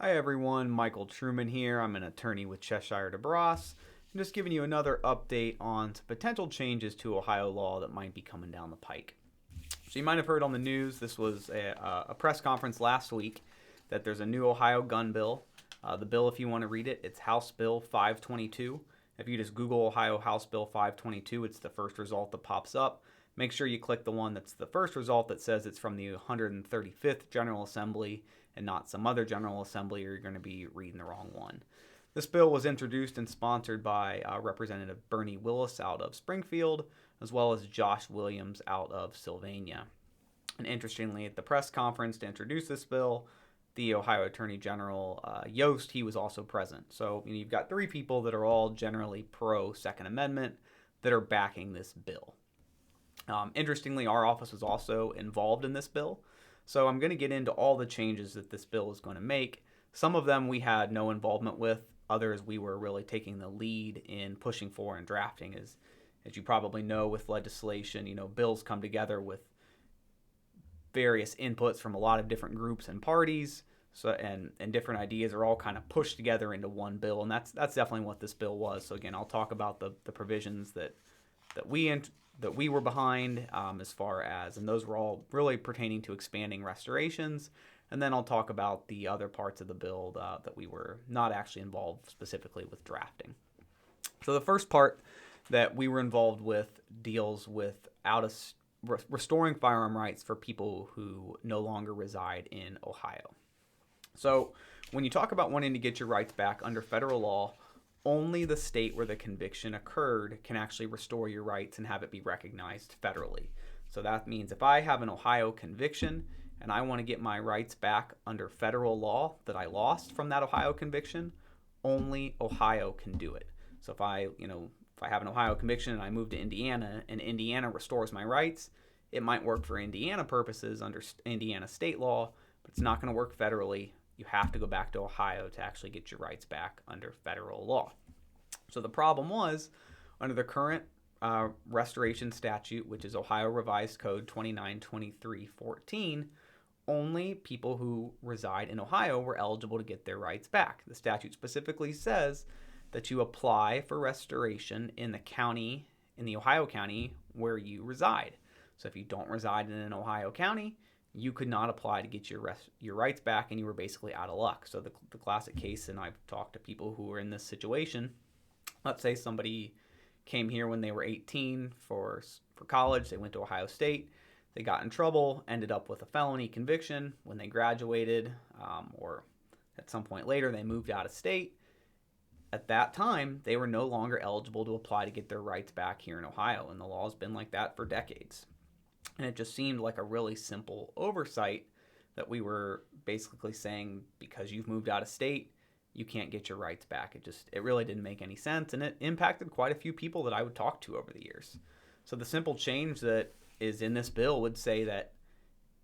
Hi everyone, Michael Truman here. I'm an attorney with Cheshire DeBrosse. I'm just giving you another update on some potential changes to Ohio law that might be coming down the pike. So you might have heard on the news, this was a press conference last week, that there's a new Ohio gun bill. The bill, if you want to read it, it's House Bill 522. If you just Google Ohio House Bill 522, it's the first result that pops up. Make sure you click the one that's the first result that says it's from the 135th General Assembly and not some other General Assembly, or you're going to be reading the wrong one. This bill was introduced and sponsored by Representative Bernie Willis out of Springfield, as well as Josh Williams out of Sylvania. And interestingly, at the press conference to introduce this bill, the Ohio Attorney General Yost, he was also present. So you've got three people that are all generally pro Second Amendment that are backing this bill. Interestingly, our office was also involved in this bill. So I'm going to get into all the changes that this bill is going to make. Some of them we had no involvement with. Others we were really taking the lead in pushing for and drafting. As you probably know, with legislation, bills come together with various inputs from a lot of different groups and parties. So and different ideas are all kind of pushed together into one bill, and that's definitely what this bill was. So again, I'll talk about the provisions that we were behind as far as, and those were all really pertaining to expanding restorations. And then I'll talk about the other parts of the bill that we were not actually involved specifically with drafting. So the first part that we were involved with deals with restoring firearm rights for people who no longer reside in Ohio. So when you talk about wanting to get your rights back under federal law, only the state where the conviction occurred can actually restore your rights and have it be recognized federally. So that means if I have an Ohio conviction and I want to get my rights back under federal law that I lost from that Ohio conviction, only Ohio can do it. So if I have an Ohio conviction and I move to Indiana and Indiana restores my rights, it might work for Indiana purposes under Indiana state law, but it's not going to work federally. You have to go back to Ohio to actually get your rights back under federal law. So the problem was, under the current restoration statute, which is Ohio Revised Code 292314, only people who reside in Ohio were eligible to get their rights back. The statute specifically says that you apply for restoration in the Ohio county where you reside. So if you don't reside in an Ohio county, you could not apply to get your rights back, and you were basically out of luck. So the classic case, and I've talked to people who are in this situation, let's say somebody came here when they were 18 for college, they went to Ohio State, they got in trouble, ended up with a felony conviction when they graduated, or at some point later they moved out of state. At that time, they were no longer eligible to apply to get their rights back here in Ohio, and the law has been like that for decades. And it just seemed like a really simple oversight that we were basically saying, because you've moved out of state, you can't get your rights back. It really didn't make any sense, and it impacted quite a few people that I would talk to over the years. So the simple change that is in this bill would say that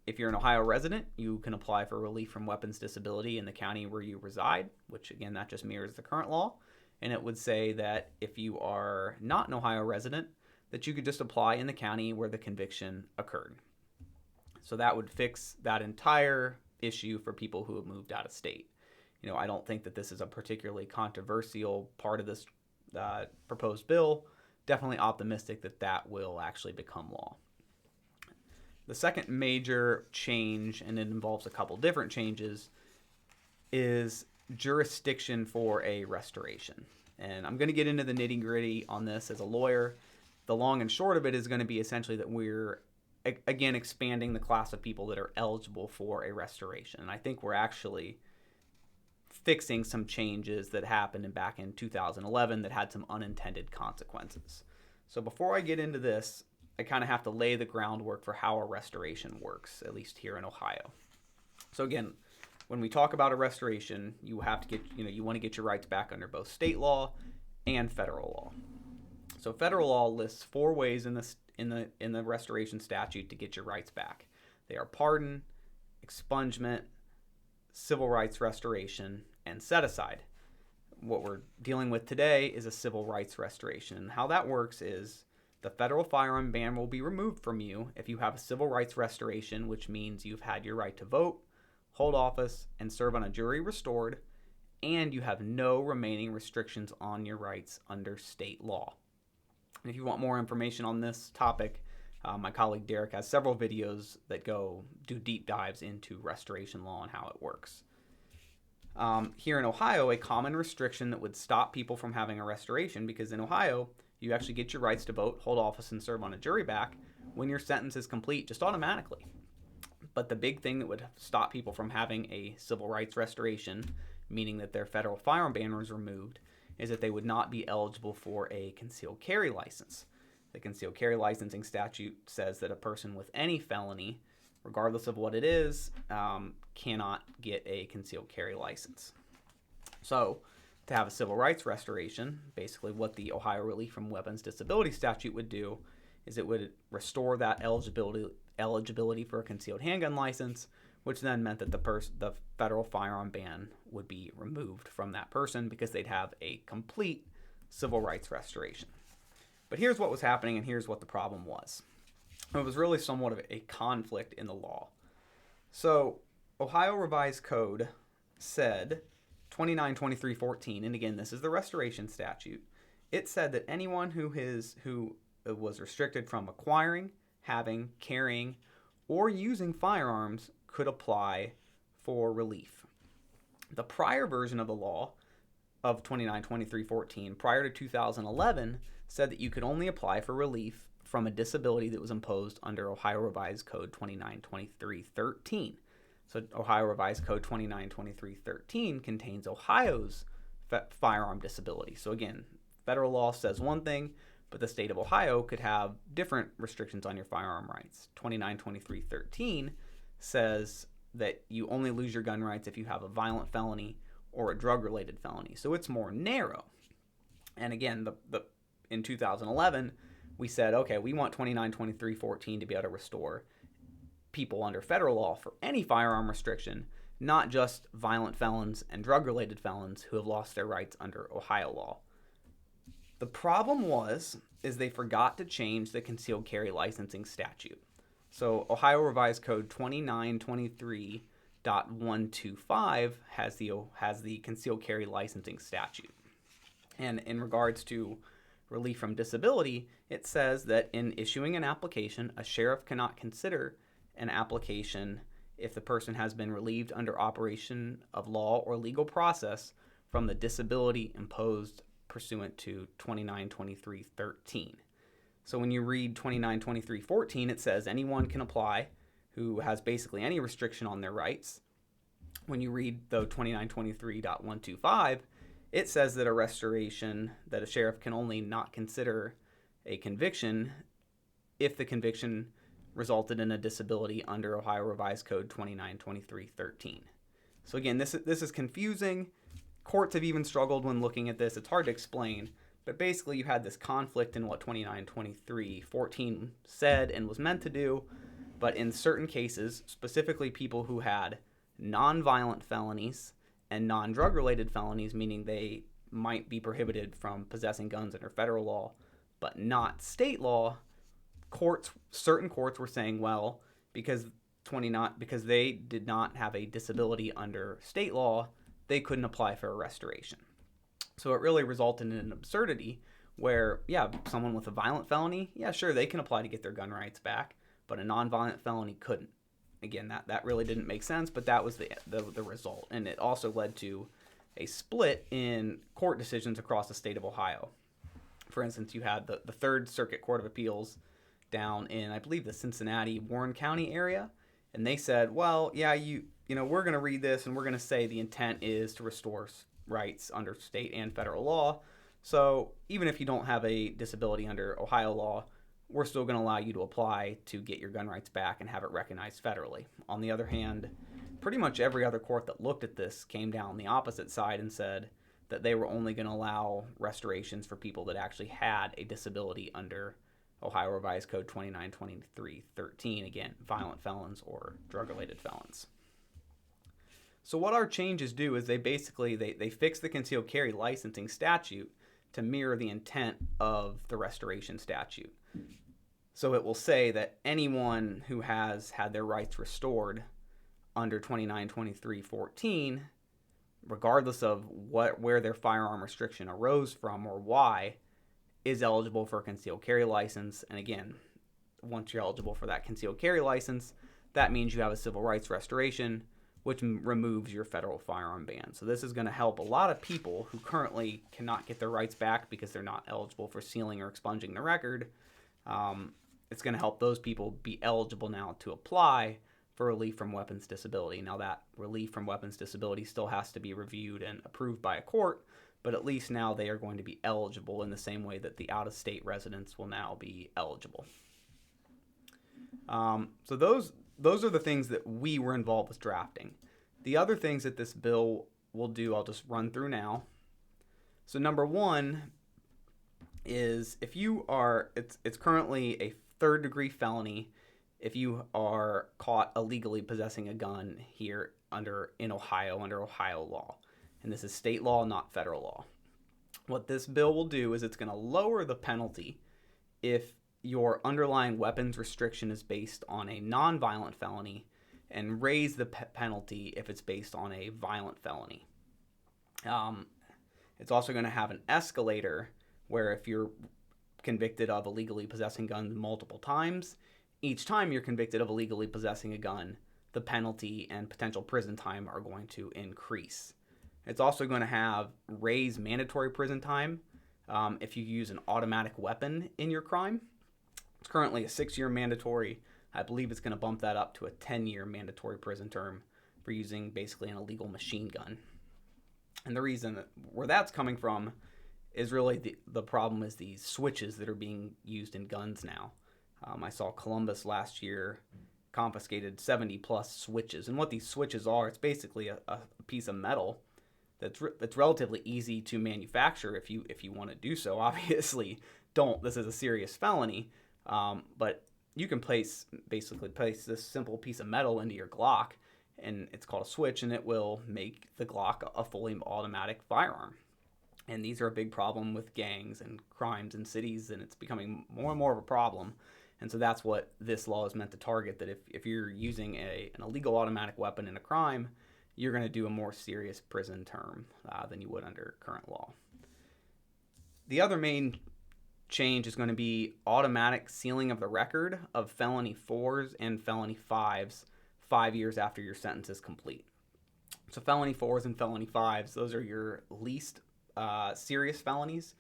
if you're an Ohio resident, you can apply for relief from weapons disability in the county where you reside, which again, that just mirrors the current law. And it would say that if you are not an Ohio resident, that you could just apply in the county where the conviction occurred. So that would fix that entire issue for people who have moved out of state. I don't think that this is a particularly controversial part of this proposed bill. Definitely optimistic that that will actually become law. The second major change, and it involves a couple different changes, is jurisdiction for a restoration. And I'm going to get into the nitty-gritty on this as a lawyer. The long and short of it is going to be essentially that we're, again, expanding the class of people that are eligible for a restoration. And I think we're actually fixing some changes that happened back in 2011 that had some unintended consequences. So before I get into this, I kind of have to lay the groundwork for how a restoration works, at least here in Ohio. So again, when we talk about a restoration, you have to get, you want to get your rights back under both state law and federal law. So federal law lists 4 ways in the restoration statute to get your rights back. They are pardon, expungement, civil rights restoration, and set aside. What we're dealing with today is a civil rights restoration. And how that works is the federal firearm ban will be removed from you if you have a civil rights restoration, which means you've had your right to vote, hold office, and serve on a jury restored, and you have no remaining restrictions on your rights under state law. And if you want more information on this topic, my colleague Derek has several videos that do deep dives into restoration law and how it works. Here in Ohio, a common restriction that would stop people from having a restoration, because in Ohio, you actually get your rights to vote, hold office, and serve on a jury back when your sentence is complete, just automatically. But the big thing that would stop people from having a civil rights restoration, meaning that their federal firearm ban was removed, is that they would not be eligible for a concealed carry license. The concealed carry licensing statute says that a person with any felony, regardless of what it is, cannot get a concealed carry license. So, to have a civil rights restoration, basically what the Ohio Relief from Weapons Disability statute would do is it would restore that eligibility for a concealed handgun license, which then meant that the federal firearm ban would be removed from that person because they'd have a complete civil rights restoration. But here's what was happening, and here's what the problem was. It was really somewhat of a conflict in the law. So, Ohio Revised Code said 292314, and again, this is the restoration statute. It said that anyone who was restricted from acquiring, having, carrying, or using firearms could apply for relief. The prior version of the law of 292314, prior to 2011, said that you could only apply for relief from a disability that was imposed under Ohio Revised Code 292313. So Ohio Revised Code 292313 contains Ohio's firearm disability. So again, federal law says one thing, but the state of Ohio could have different restrictions on your firearm rights. 292313 says that you only lose your gun rights if you have a violent felony or a drug-related felony. So it's more narrow. And again, in 2011, we said, okay, we want 292314 to be able to restore people under federal law for any firearm restriction, not just violent felons and drug-related felons who have lost their rights under Ohio law. The problem is they forgot to change the concealed carry licensing statute. So Ohio Revised Code 2923.125 has the concealed carry licensing statute. And in regards to relief from disability, it says that in issuing an application, a sheriff cannot consider an application if the person has been relieved under operation of law or legal process from the disability imposed pursuant to 292313. So when you read 292314, it says anyone can apply who has basically any restriction on their rights. When you read though 2923.125, it says that a sheriff can only not consider a conviction if the conviction resulted in a disability under Ohio Revised Code 292313. So again, this is confusing. Courts have even struggled when looking at this. It's hard to explain, but basically you had this conflict in what 292314 said and was meant to do, but in certain cases, specifically people who had non-violent felonies and non-drug related felonies, meaning they might be prohibited from possessing guns under federal law, but not state law, certain courts were saying, well, because they did not have a disability under state law, they couldn't apply for a restoration. So it really resulted in an absurdity where, someone with a violent felony, sure, they can apply to get their gun rights back, but a non-violent felony couldn't. Again, that really didn't make sense, but that was the result. And it also led to a split in court decisions across the state of Ohio. For instance, you had the Third Circuit Court of Appeals down in, I believe, the Cincinnati, Warren County area, and they said, well, we're going to read this and we're going to say the intent is to restore rights under state and federal law. So even if you don't have a disability under Ohio law, we're still going to allow you to apply to get your gun rights back and have it recognized federally. On the other hand, pretty much every other court that looked at this came down the opposite side and said that they were only going to allow restorations for people that actually had a disability under Ohio Revised Code 292313, again, violent felons or drug-related felons. So what our changes do is they fix the concealed carry licensing statute to mirror the intent of the restoration statute. So it will say that anyone who has had their rights restored under 2923.14, regardless of where their firearm restriction arose from or why, is eligible for a concealed carry license. And again, once you're eligible for that concealed carry license, that means you have a civil rights restoration, which removes your federal firearm ban. So this is going to help a lot of people who currently cannot get their rights back because they're not eligible for sealing or expunging the record. It's going to help those people be eligible now to apply for relief from weapons disability. Now that relief from weapons disability still has to be reviewed and approved by a court, but at least now they are going to be eligible in the same way that the out-of-state residents will now be eligible. So those are the things that we were involved with drafting. The other things that this bill will do, I'll just run through now. So number one is if you are, it's currently a third-degree felony if you are caught illegally possessing a gun here in Ohio under Ohio law. And this is state law, not federal law. What this bill will do is it's going to lower the penalty if your underlying weapons restriction is based on a nonviolent felony and raise the penalty if it's based on a violent felony. It's also going to have an escalator where if you're convicted of illegally possessing guns multiple times, each time you're convicted of illegally possessing a gun, the penalty and potential prison time are going to increase. It's also going to have raised mandatory prison time if you use an automatic weapon in your crime. It's currently a 6-year mandatory. I believe it's going to bump that up to a 10-year mandatory prison term for using basically an illegal machine gun. And the reason where that's coming from is really the problem is these switches that are being used in guns now. I saw Columbus last year confiscated 70 plus switches. And what these switches are, it's basically a piece of metal that's relatively easy to manufacture if you want to do so. Obviously, this is a serious felony, but you can place this simple piece of metal into your Glock, and it's called a switch, and it will make the Glock a fully automatic firearm. And these are a big problem with gangs and crimes in cities, and it's becoming more and more of a problem. And so that's what this law is meant to target, that if you're using an illegal automatic weapon in a crime, you're going to do a more serious prison term than you would under current law. The other main change is going to be automatic sealing of the record of felony 4s and felony 5s 5 years after your sentence is complete. So felony 4s and felony 5s, those are your least serious felonies.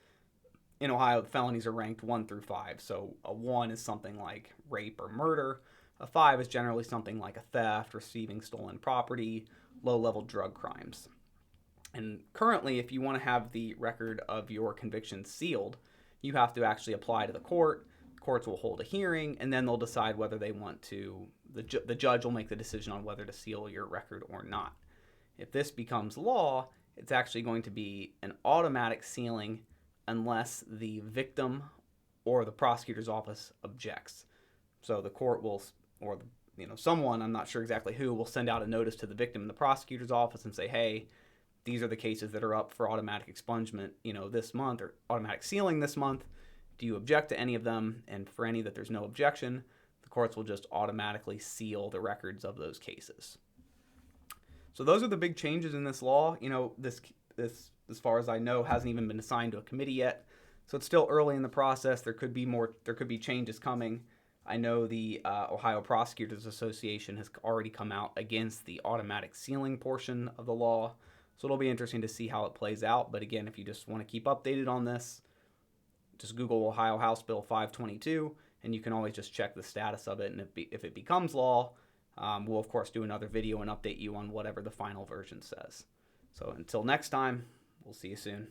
In Ohio, the felonies are ranked 1 through 5. So a 1 is something like rape or murder. A 5 is generally something like a theft, receiving stolen property, low-level drug crimes. And currently, if you want to have the record of your conviction sealed, you have to actually apply to the court. Courts will hold a hearing, and then they'll decide whether they want to. The judge will make the decision on whether to seal your record or not. If this becomes law, it's actually going to be an automatic sealing unless the victim or the prosecutor's office objects. So the court will, or someone, I'm not sure exactly who, will send out a notice to the victim in the prosecutor's office and say, hey, these are the cases that are up for automatic expungement, this month, or automatic sealing this month. Do you object to any of them? And for any that there's no objection, the courts will just automatically seal the records of those cases. So those are the big changes in this law. This, as far as I know, hasn't even been assigned to a committee yet. So it's still early in the process. There could be changes coming. I know the Ohio Prosecutors Association has already come out against the automatic sealing portion of the law. So it'll be interesting to see how it plays out. But again, if you just want to keep updated on this, just Google Ohio House Bill 522, and you can always just check the status of it. And if it becomes law, we'll, of course, do another video and update you on whatever the final version says. So until next time, we'll see you soon.